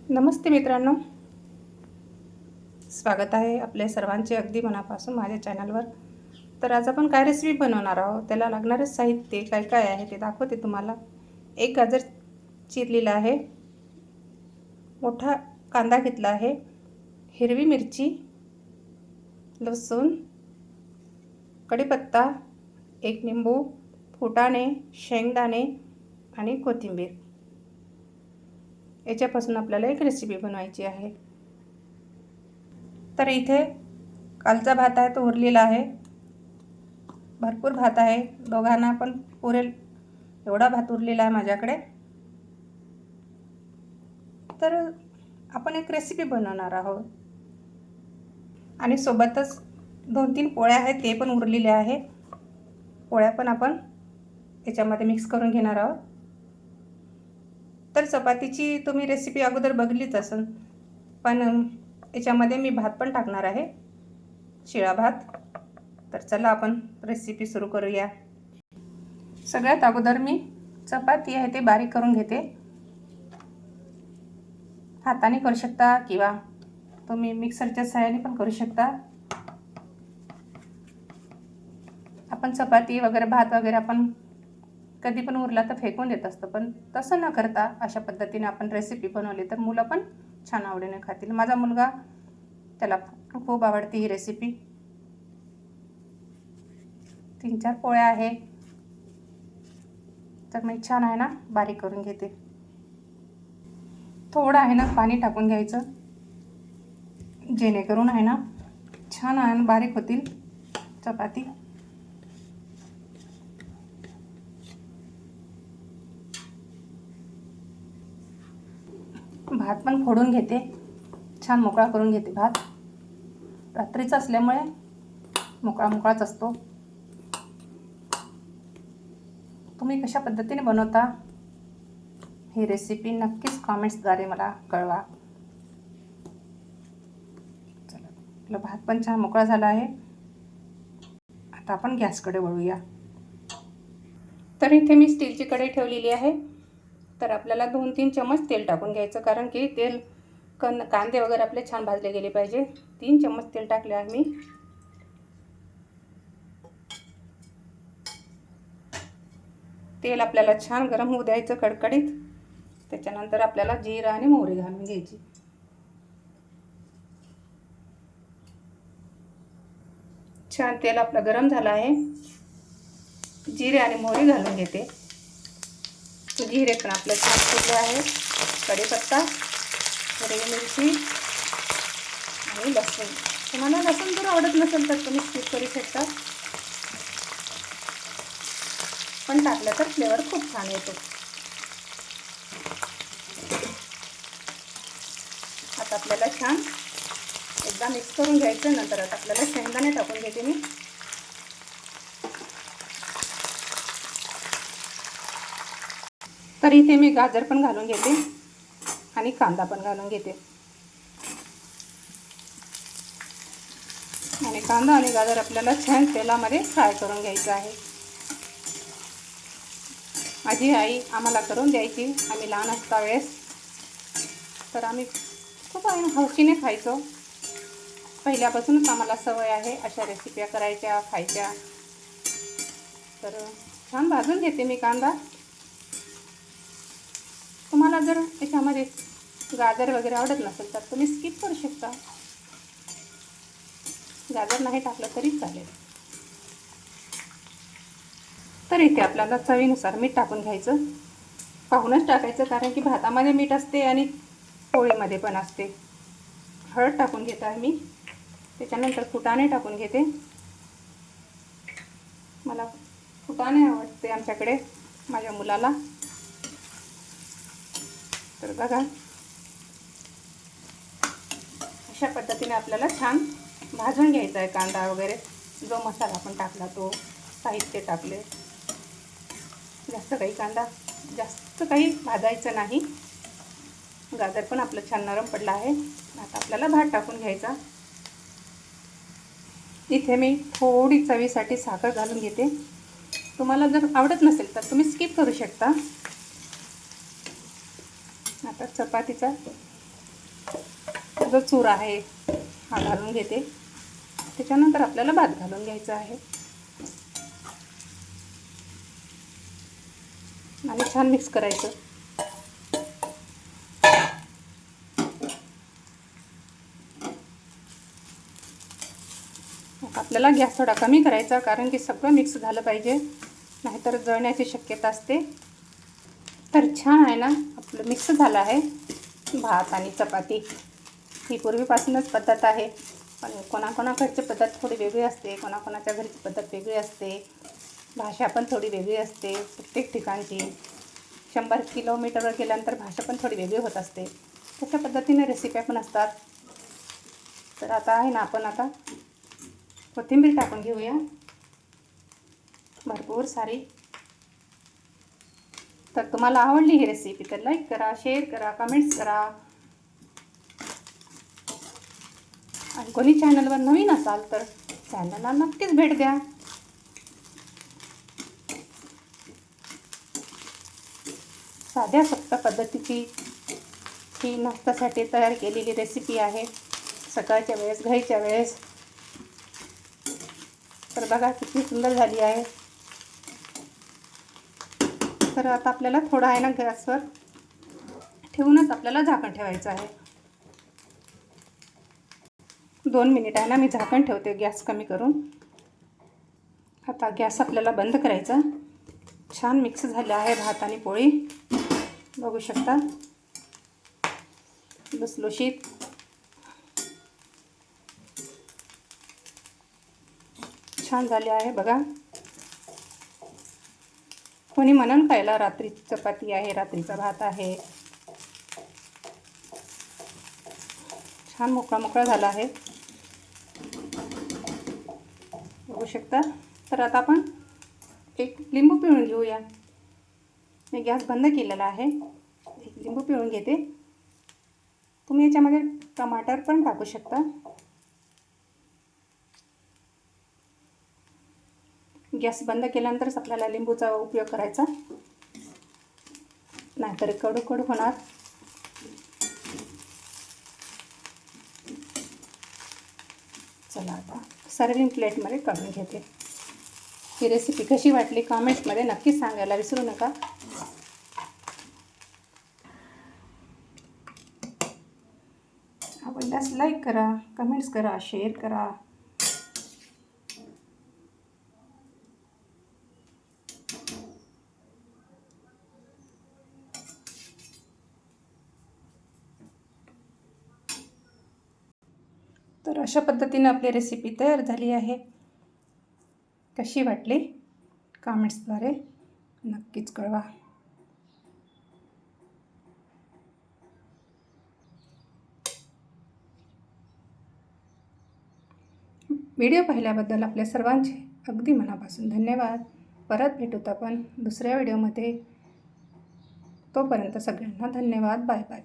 नमस्ते मित्रांनो, स्वागत आहे आपल्या सर्वांचे अगदी मनापासून माझ्या चॅनलवर. तर आज आपण काय रेसिपी बनवणार आहोत, त्याला लागणारे साहित्य काय काय आहे ते दाखवते तुम्हाला. एक गाजर चिरलेला आहे, मोठा कांदा घेतला आहे, हिरवी मिरची, लसूण, कढीपत्ता, एक लिंबू, फुटाणे, शेंगदाणे आणि कोथिंबीर. याच्यापासून आपल्याला एक रेसिपी बनवायची आहे. तर इथे कालचा भात आहे तो उरलेला आहे, भरपूर भात आहे, दोघांना पण पुरेल एवढा भात उरलेला आहे माझ्याकडे. तर आपण एक रेसिपी बनवणार आहोत आणि सोबतच 2-3 पोळ्या आहेत ते पण उरलेले आहे. पोळ्या पण आपण याच्यामध्ये मिक्स करून घेणार आहोत. तर चपातीची तुम्ही रेसिपी अगोदर बघलीच असेल, पण याच्यामध्ये मी भात पण टाकणार आहे, शिळा भात. तर चला आपण रेसिपी सुरू करूया. सगळ्यात अगोदर मी चपाती आहे ते बारीक करून घेते. हाताने करू शकता किंवा तुम्ही मिक्सरच्या सहाय्याने पण करू शकता. आपण चपाती वगैरे भात वगैरे आपण कधी पण उरला तर फेकून देत असतो, पण तसं न करता अशा पद्धतीने आपण रेसिपी बनवली तर मुलं पण छान आवडीने खातील. माझा मुलगा त्याला खूप आवडते ही रेसिपी. 3-4 पोळ्या आहे, तर मी छान आहे ना बारीक करून घेते. थोडं आहे ना पाणी टाकून घ्यायचं, जेणेकरून आहे ना छान आहे बारीक होतील चपाती. भात पण फोडून घेते, छान मोकळा करून घेते. भात रात्रीचा असल्यामुळे मोकळाच असतो. तुम्ही कशा पद्धतीने बनवता ही रेसिपी नक्कीच कॉमेंट्सद्वारे मला कळवा. चला, आपला भात पण छान मोकळा झाला आहे. आता आपण गॅसकडे वळूया. तर इथे मी स्टीलची कढई ठेवलेली आहे. तर आपल्याला 2-3 चम्मच तेल टाकून घ्यायचं, कारण की तेल कांदे वगैरे आपले छान भाजले गेले पाहिजे. 3 चम्मच तेल टाकले आहे मी. तेल आपल्याला छान गरम होऊ द्यायचं कडकडीत. त्याच्यानंतर आपल्याला जिरा आणि मोहरी घालून घ्यायची. छान तेल आपलं गरम झालं आहे. जिरे आणि मोहरी घालून घेते. जिरे पण आपलं छान फुलले आहे. कढीपत्ता, हिरवी मिरची आणि लसूण. तुम्हाला लसूण जर आवडत नसेल तर तुम्ही स्किप करू शकता, पण टाकलं तर फ्लेवर खूप छान येतो. आता आपल्याला छान एकदा मिक्स करून घ्यायचं. नंतर आता आपल्याला शेंगदाणे टाकून घेते मी. तर इथे मी गाजर पण घालून घेते आणि कांदा पण घालून घेते. आणि कांदा आणि गाजर आपल्याला छान तेलामध्ये फ्राय करून घ्यायचं आहे. माझी आई आम्हाला करून द्यायची, आम्ही लहान असता वेळेस. तर आम्ही खूप हौशीने खायचो. पहिल्यापासूनच आम्हाला सवय आहे अशा रेसिपी करायच्या, खायच्या. तर छान भाजून घेते मी कांदा. तुम्हाला जर याच्यामध्ये गाजर वगैरे आवडत नसेल तर तुम्ही स्किप करू शकता, गाजर नाही टाकलं तरी चालेल. तर इथे आपल्याला चवीनुसार मीठ टाकून घ्यायचं. पाहूनच टाकायचं, कारण की भातामध्ये मीठ असते आणि पोळीमध्ये पण असते. हळद टाकून घेत आहे मी. त्याच्यानंतर फुटाणे टाकून घेते. मला फुटाणे आवडते आमच्याकडे माझ्या मुलाला. तर बघा, अशा पद्धतीने आपल्याला छान भाजून घ्यायचा आहे कांदा वगैरे. जो मसाला आपण टाकला तो, साहित्य टाकले, जास्त काही भाजायचं नाही. गाजर पण आपलं छान नरम पडला आहे. आता आपल्याला भात टाकून घ्यायचा. इथे मी थोडी चवीसाठी साखर घालून घेते. तुम्हाला जर आवडत नसेल तर तुम्ही स्किप करू शकता. आता चपातीचा जो चूर आहे हा घालून घेते. त्याच्यानंतर आपल्याला भात घालून घ्यायचा आहे आणि छान मिक्स करायचं. आपल्याला गॅस थोडा कमी करायचा, कारण की सगळं मिक्स झालं पाहिजे, नाहीतर जळण्याची शक्यता असते. तर छान आहे ना आपलं मिक्स झालं आहे भात आणि चपाती. ही पूर्वीपासूनच पद्धत आहे, पण कोणाकोणाकडची पद्धत थोडी वेगळी असते, कोणाकोणाच्या घरची पद्धत वेगळी असते, भाषा पण थोडी वेगळी असते प्रत्येक ठिकाणची. 100 किलोमीटरवर गेल्यानंतर भाषा पण थोडी वेगळी होत असते. तशा पद्धतीने रेसिप्या पण असतात. तर आता आहे ना आपण आता कोथिंबीर टाकून घेऊया भरपूर सारी. तर तुम्हाला आवडली ही रेसिपी तर लाईक करा, शेअर करा, कमेंट्स करा. आणि कोणी चॅनलवर नवीन असाल तर चॅनलला नक्कीच भेट द्या. साध्या सोप्या पद्धतीची ही नाश्त्यासाठी तयार केलेली रेसिपी आहे, सकाळच्या वेळेस, घाईच्या वेळेस. तर बघा किती सुंदर झाली आहे. तर आता आपल्याला थोडा आहे ना गॅसवर ठेवूनच आपल्याला झाकण ठेवायचं आहे. 2 मिनिट आहे ना मी झाकण ठेवते गॅस कमी करून. आता गॅस आपल्याला बंद करायचा. छान मिक्स झाले आहे भात आणि पोळी, बघू शकता लुसलुशीत. छान झाले आहे बघा. कोणी म्हणाल खायला रात्री चपाती आहे, रात्रीचा भात आहे. छान मोकळा मोकळा झाला आहे, बघू शकता. तर आता आपण एक लिंबू पिळून घेऊया. मी गॅस बंद केलेला आहे. एक लिंबू पिळून घेते. तुम्ही याच्यामध्ये टमाटर पण टाकू शकता. गॅस बंद केल्यानंतरच आपल्याला लिंबूचा उपयोग करायचा, नाहीतर कडू कडू होणार. चला आता सर्विंग प्लेटमध्ये काढून घेते. ही रेसिपी कशी वाटली कमेंट्समध्ये नक्कीच सांगायला विसरू नका. आवडल्यास लाईक करा, कमेंट्स करा, शेअर करा. तर अशा पद्धतीने आपली रेसिपी तयार झाली आहे. कशी वाटली कमेंट्सद्वारे नक्कीच कळवा. व्हिडिओ पाहिल्याबद्दल आपल्या सर्वांचे अगदी मनापासून धन्यवाद. परत भेटूत आपण दुसऱ्या व्हिडिओमध्ये. तोपर्यंत सगळ्यांना धन्यवाद. Bye bye.